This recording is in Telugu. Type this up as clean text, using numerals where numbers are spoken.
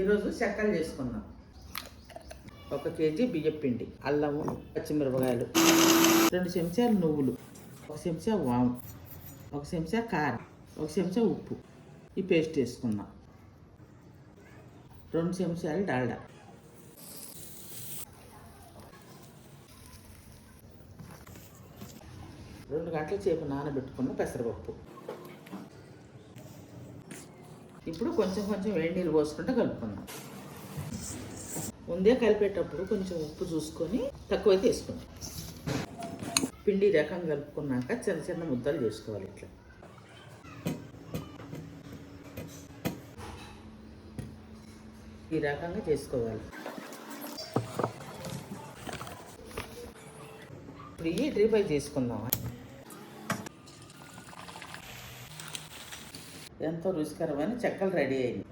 ఈరోజు చెక్కలు చేసుకున్నాం. 1 కేజీ బియ్యం పిండి, అల్లము, పచ్చిమిరపకాయలు, 2 చెంచాలు నువ్వులు, 1 చెంచా వాము, 1 చెంచా కారం, 1 చెంచా ఉప్పు. ఈ పేస్ట్ వేసుకున్నాం. 2 చెంచాలు డాల్డా, 2 గంటల సేపు నానబెట్టుకున్న పెసరపప్పు. ఇప్పుడు కొంచెం వేడి నీళ్ళు పోసుకుంటే కలుపుకుందాం. ముందే కలిపేటప్పుడు కొంచెం ఉప్పు చూసుకొని తక్కువైతే వేసుకుందాం. పిండి రకం కలుపుకున్నాక చిన్న ముద్దలు చేసుకోవాలి. ఇట్లా ఈ రకంగా చేసుకోవాలి. ఇప్పుడు ఈ డ్రీ ఫ్రై చేసుకుందాం. ఎంతో రుచికరమైన చెక్కలు రెడీ అయింది.